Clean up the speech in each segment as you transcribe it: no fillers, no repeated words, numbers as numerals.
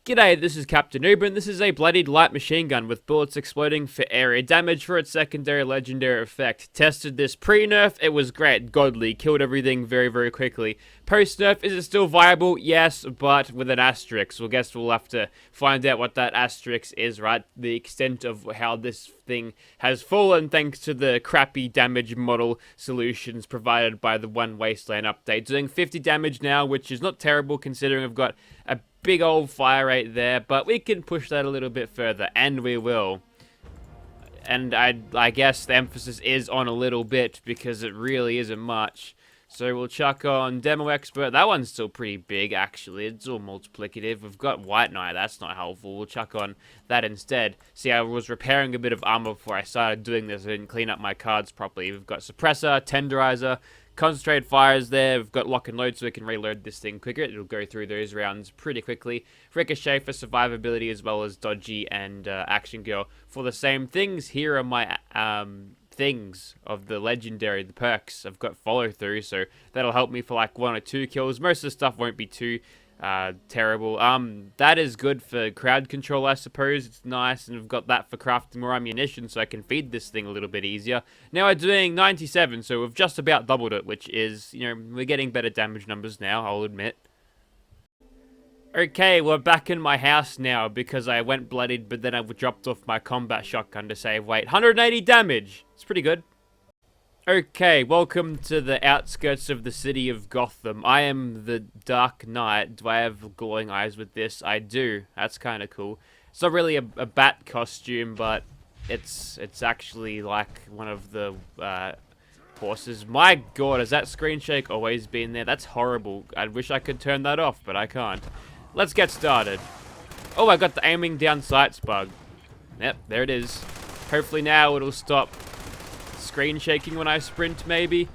G'day, this is Captain Noob, and this is a bloodied light machine gun with bullets exploding for area damage for its secondary legendary effect. Tested this pre-nerf, it was great, godly, killed everything very quickly. Post-nerf, is it still viable? Yes, but with an asterisk. Well, guess we'll have to find out what that asterisk is, right? The extent of how this thing has fallen thanks to the crappy damage model solutions provided by the One Wasteland update. Doing 50 damage now, which is not terrible considering I've got a big old fire rate there, but we can push that a little bit further, and we will. And I guess the emphasis is on a little bit, because it really isn't much. So we'll chuck on Demo Expert. That one's still pretty big, actually. It's all multiplicative. We've got White Knight. That's not helpful. We'll chuck on that instead. See, I was repairing a bit of armor before I started doing this. I didn't clean up my cards properly. We've got Suppressor, Tenderizer, Concentrated Fires there. We've got Lock and Load so we can reload this thing quicker. It'll go through those rounds pretty quickly. Ricochet for survivability, as well as Dodgy and Action Girl for the same things. Here are my things of the legendary, the perks. I've got follow through, so that'll help me for like 1 or 2 kills. Most of the stuff won't be too terrible. That is good for crowd control, I suppose. It's nice, and we've got that for crafting more ammunition, so I can feed this thing a little bit easier. Now we're doing 97, so we've just about doubled it, which is, you know, we're getting better damage numbers now, I'll admit. Okay, we're back in my house now because I went bloodied, but then I dropped off my combat shotgun to save weight. 180 damage! It's pretty good. Okay, welcome to the outskirts of the city of Gotham. I am the Dark Knight. Do I have glowing eyes with this? I do. That's kind of cool. It's not really a bat costume, but it's actually like one of the horses. My god, has that screen shake always been there? That's horrible. I wish I could turn that off, but I can't. Let's get started. Oh, I got the aiming down sights bug. Yep, there it is. Hopefully now it'll stop screen shaking when I sprint, maybe.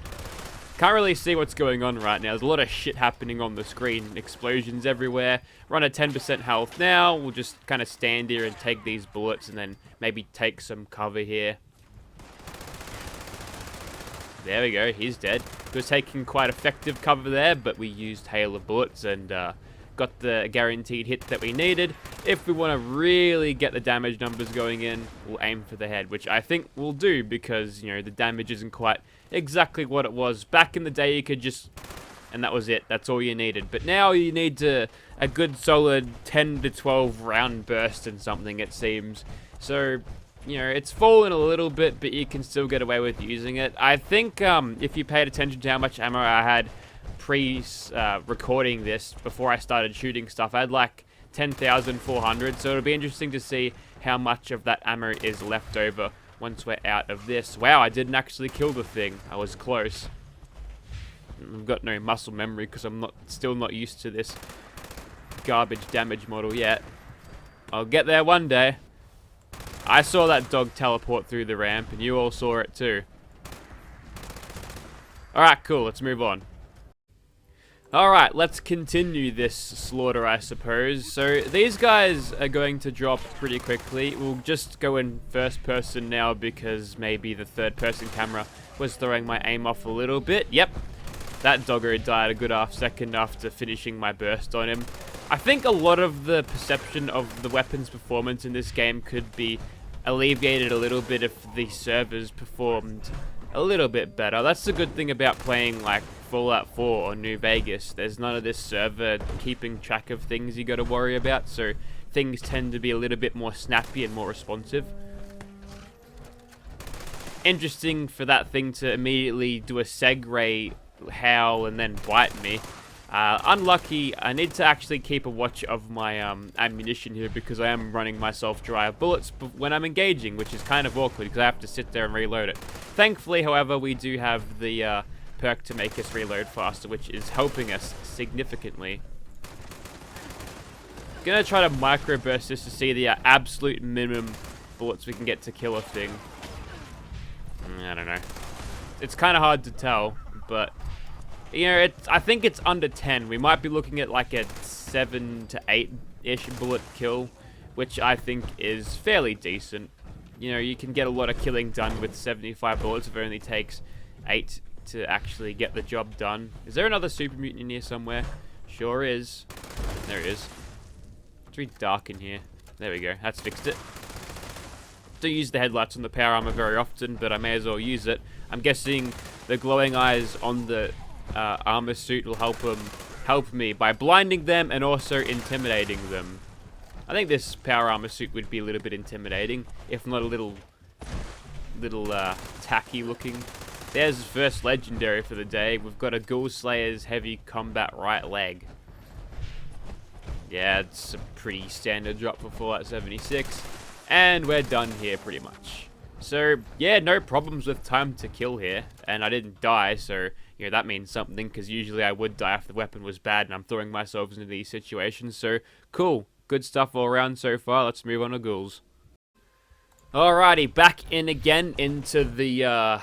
Can't really see what's going on right now. There's a lot of shit happening on the screen. Explosions everywhere. We're on a 10% health now. We'll just kind of stand here and take these bullets and then maybe take some cover here. There we go. He's dead. He was taking quite effective cover there, but we used hail of bullets and got the guaranteed hit that we needed. If we want to really get the damage numbers going in, we'll aim for the head, which I think we'll do because, you know, the damage isn't quite exactly what it was. Back in the day, you could just... and that was it. That's all you needed. But now you need a good solid 10 to 12 round burst and something, it seems. So, you know, it's fallen a little bit, but you can still get away with using it. I think if you paid attention to how much ammo I had recording this before I started shooting stuff, I had like 10,400, so it'll be interesting to see how much of that ammo is left over once we're out of this. Wow, I didn't actually kill the thing. I was close. I've got no muscle memory because I'm still not used to this garbage damage model yet. I'll get there one day. I saw that dog teleport through the ramp, and you all saw it too. Alright, cool, let's move on. Alright, let's continue this slaughter, I suppose. So, these guys are going to drop pretty quickly. We'll just go in first person now because maybe the third person camera was throwing my aim off a little bit. Yep, that doggo died a good half second after finishing my burst on him. I think a lot of the perception of the weapon's performance in this game could be alleviated a little bit if the servers performed a little bit better. That's the good thing about playing like Fallout 4 or New Vegas. There's none of this server keeping track of things you gotta worry about, so things tend to be a little bit more snappy and more responsive. Interesting for that thing to immediately do a Segray howl and then bite me. Unlucky. I need to actually keep a watch of my ammunition here because I am running myself dry of bullets when I'm engaging, which is kind of awkward because I have to sit there and reload it. Thankfully, however, we do have the perk to make us reload faster, which is helping us significantly. Gonna try to microburst this to see the absolute minimum bullets we can get to kill a thing. I don't know. It's kind of hard to tell, but you know, I think it's under 10. We might be looking at like a 7 to 8-ish bullet kill, which I think is fairly decent. You know, you can get a lot of killing done with 75 bullets if it only takes 8 to actually get the job done. Is there another super mutant in here somewhere? Sure is. There he is. It's really dark in here. There we go. That's fixed it. Don't use the headlights on the power armor very often, but I may as well use it. I'm guessing the glowing eyes on the armor suit will help me by blinding them and also intimidating them. I think this power armor suit would be a little bit intimidating, if not a little tacky looking. There's the first legendary for the day. We've got a Ghoul Slayer's heavy combat right leg. Yeah, it's a pretty standard drop for Fallout 76. And we're done here pretty much. So, yeah, no problems with time to kill here. And I didn't die, so, you know, that means something, because usually I would die if the weapon was bad and I'm throwing myself into these situations. So, cool. Good stuff all around so far. Let's move on to ghouls. Alrighty, back in again into the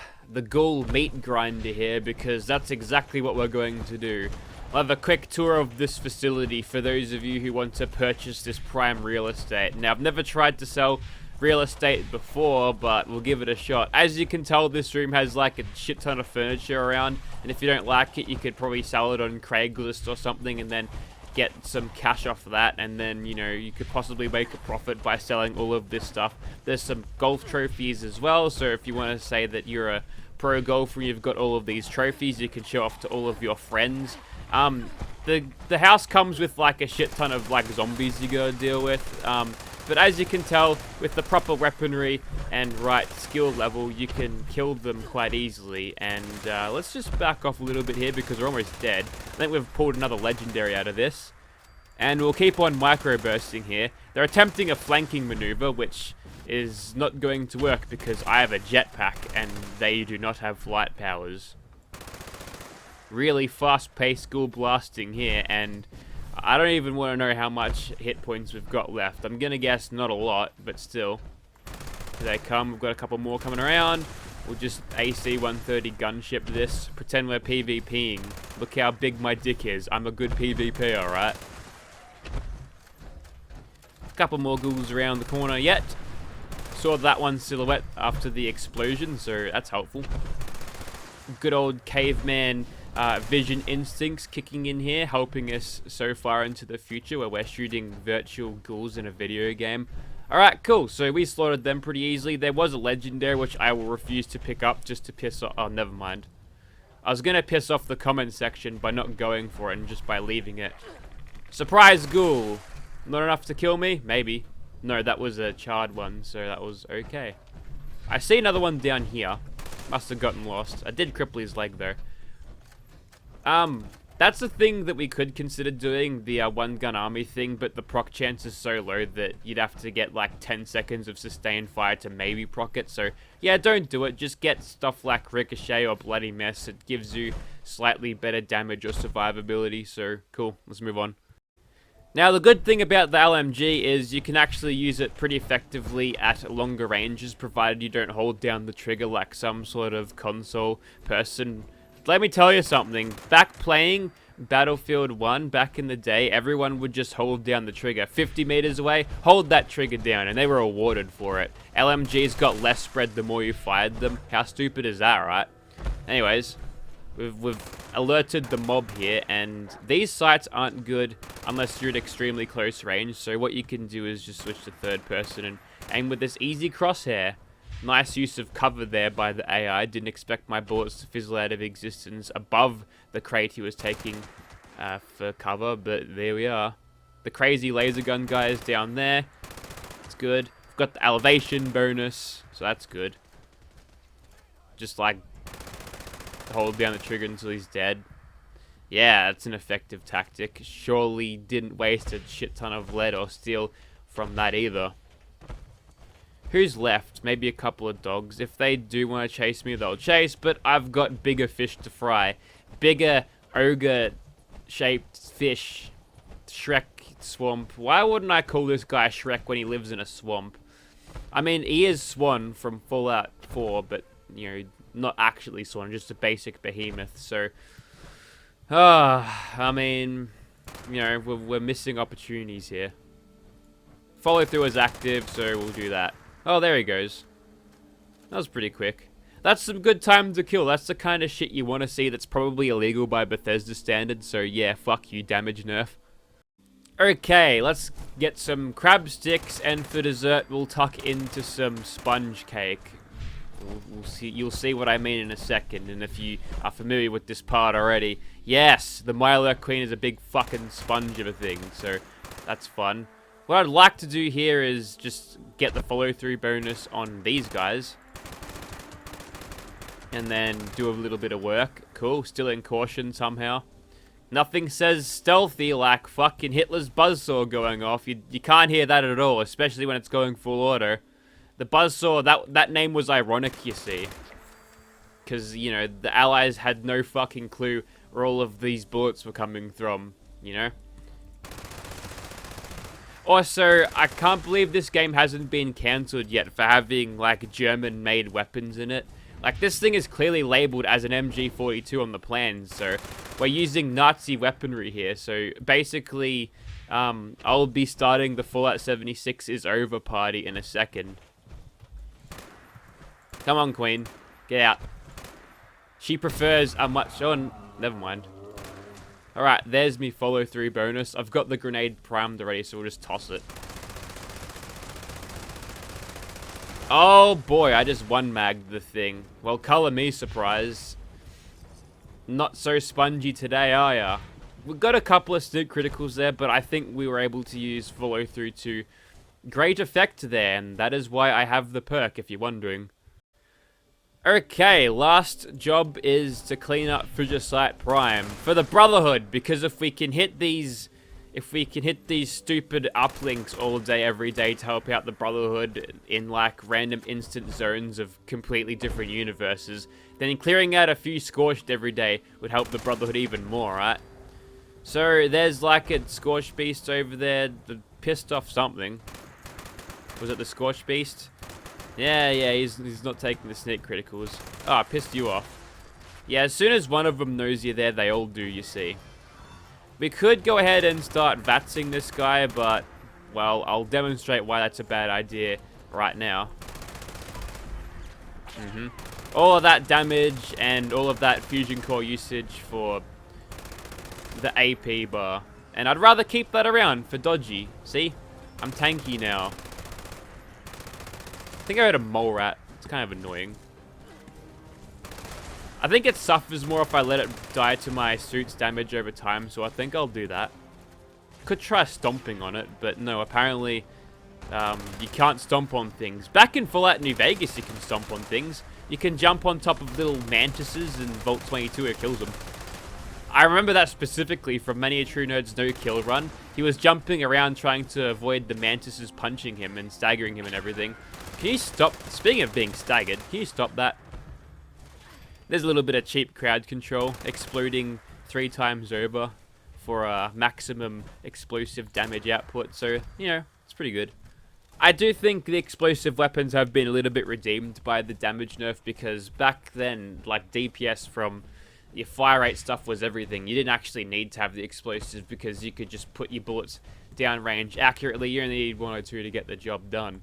ghoul meat grinder here, because that's exactly what we're going to do. I'll have a quick tour of this facility for those of you who want to purchase this prime real estate. Now, I've never tried to sell real estate before, but we'll give it a shot. As you can tell, this room has like a shit ton of furniture around, and if you don't like it, you could probably sell it on Craigslist or something and then get some cash off of that, and then, you know, you could possibly make a profit by selling all of this stuff. There's some golf trophies as well, so if you want to say that you're a pro golfer, you've got all of these trophies, you can show off to all of your friends. The house comes with like a shit ton of like zombies you gotta deal with, but as you can tell, with the proper weaponry and right skill level, you can kill them quite easily. And let's just back off a little bit here because we're almost dead. I think we've pulled another legendary out of this, and we'll keep on microbursting here. They're attempting a flanking maneuver, which is not going to work because I have a jetpack and they do not have flight powers. Really fast-paced ghoul blasting here, and I don't even want to know how much hit points we've got left. I'm gonna guess not a lot, but still. Here they come. We've got a couple more coming around. We'll just AC-130 gunship this. Pretend we're PvPing. Look how big my dick is. I'm a good PvP, alright? A couple more ghouls around the corner yet. Saw that one silhouette after the explosion, so that's helpful. Good old caveman vision instincts kicking in here, helping us so far into the future where we're shooting virtual ghouls in a video game. Alright, cool. So we slaughtered them pretty easily. There was a legendary which I will refuse to pick up just to piss off. Oh, never mind. I was going to piss off the comment section by not going for it and just by leaving it. Surprise ghoul. Not enough to kill me? Maybe. No, that was a charred one, so that was okay. I see another one down here. Must have gotten lost. I did cripple his leg though. That's a thing that we could consider doing, the one-gun army thing, but the proc chance is so low that you'd have to get like 10 seconds of sustained fire to maybe proc it. So yeah, don't do it. Just get stuff like Ricochet or Bloody Mess. It gives you slightly better damage or survivability. So cool, let's move on. Now, the good thing about the LMG is you can actually use it pretty effectively at longer ranges, provided you don't hold down the trigger like some sort of console person. Let me tell you something. Back playing Battlefield 1 back in the day, everyone would just hold down the trigger. 50 meters away, hold that trigger down, and they were rewarded for it. LMGs got less spread the more you fired them. How stupid is that, right? Anyways, we've alerted the mob here, and these sights aren't good unless you're at extremely close range, so what you can do is just switch to third person and aim with this easy crosshair. Nice use of cover there by the AI. Didn't expect my bullets to fizzle out of existence above the crate he was taking for cover, but there we are. The crazy laser gun guy is down there. It's good. We've got the elevation bonus, so that's good. Just like hold down the trigger until he's dead. Yeah, that's an effective tactic. Surely didn't waste a shit ton of lead or steel from that either. Who's left? Maybe a couple of dogs. If they do want to chase me, they'll chase, but I've got bigger fish to fry. Bigger ogre-shaped fish. Shrek swamp. Why wouldn't I call this guy Shrek when he lives in a swamp? I mean, he is Swan from Fallout 4, but, you know, not actually Swan, just a basic behemoth, so... I mean, you know, we're missing opportunities here. Follow through is active, so we'll do that. Oh, there he goes. That was pretty quick. That's some good time to kill. That's the kind of shit you want to see that's probably illegal by Bethesda standards, so yeah, fuck you, damage nerf. Okay, let's get some crab sticks, and for dessert, we'll tuck into some sponge cake. We'll see. You'll see what I mean in a second, and if you are familiar with this part already, yes, the Mirelurk Queen is a big fucking sponge of a thing, so that's fun. What I'd like to do here is just get the follow-through bonus on these guys, and then do a little bit of work. Cool, still in caution somehow. Nothing says stealthy like fucking Hitler's buzzsaw going off. You can't hear that at all, especially when it's going full auto. The buzzsaw, that name was ironic, you see. Because, you know, the Allies had no fucking clue where all of these bullets were coming from, you know? Also, I can't believe this game hasn't been cancelled yet for having, like, German-made weapons in it. Like, this thing is clearly labeled as an MG42 on the plans, so we're using Nazi weaponry here. So basically, I'll be starting the Fallout 76 is over party in a second. Come on, Queen. Get out. She prefers a much... Oh, never mind. Alright, there's me follow-through bonus. I've got the grenade primed already, so we'll just toss it. Oh boy, I just one-magged the thing. Well, color me surprised. Not so spongy today, are ya? We've got a couple of sneak criticals there, but I think we were able to use follow-through to great effect there, and that is why I have the perk, if you're wondering. Okay, last job is to clean up Frigicite Prime for the Brotherhood, because if we can hit these stupid uplinks all day, every day to help out the Brotherhood in like random instant zones of completely different universes, then clearing out a few Scorched every day would help the Brotherhood even more, right? So there's like a Scorched Beast over there that pissed off something. Was it the Scorched Beast? Yeah, he's not taking the sneak criticals. Oh, I pissed you off. Yeah, as soon as one of them knows you're there, they all do, you see. We could go ahead and start vatsing this guy, but, well, I'll demonstrate why that's a bad idea right now. All of that damage and all of that fusion core usage for the AP bar. And I'd rather keep that around for dodgy. See? I'm tanky now. I think I heard a mole rat. It's kind of annoying. I think it suffers more if I let it die to my suit's damage over time, so I think I'll do that. Could try stomping on it, but no, apparently you can't stomp on things. Back in Fallout New Vegas, you can stomp on things. You can jump on top of little mantises, and Vault 22 it kills them. I remember that specifically from Many a True Nerd's no-kill run. He was jumping around trying to avoid the mantises punching him and staggering him and everything. Can you stop? Speaking of being staggered, can you stop that? There's a little bit of cheap crowd control, exploding 3 times over for a maximum explosive damage output, so, you know, it's pretty good. I do think the explosive weapons have been a little bit redeemed by the damage nerf, because back then, like, DPS from your fire rate stuff was everything. You didn't actually need to have the explosives because you could just put your bullets downrange accurately. You only need 1 or 2 to get the job done.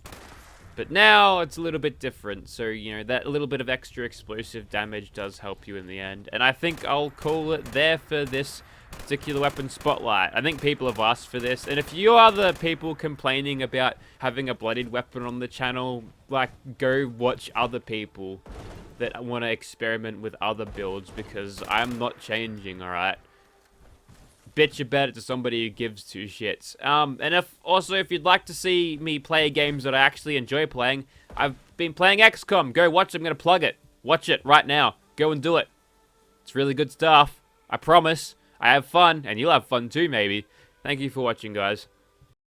But now it's a little bit different, so, you know, that little bit of extra explosive damage does help you in the end. And I think I'll call it there for this particular weapon spotlight. I think people have asked for this, and if you are the people complaining about having a bloodied weapon on the channel, like, go watch other people that want to experiment with other builds, because I'm not changing, alright? Bitch about it to somebody who gives 2 shits. And if you'd like to see me play games that I actually enjoy playing, I've been playing XCOM. Go watch it. I'm going to plug it. Watch it right now. Go and do it. It's really good stuff. I promise. I have fun, and you'll have fun too, maybe. Thank you for watching, guys.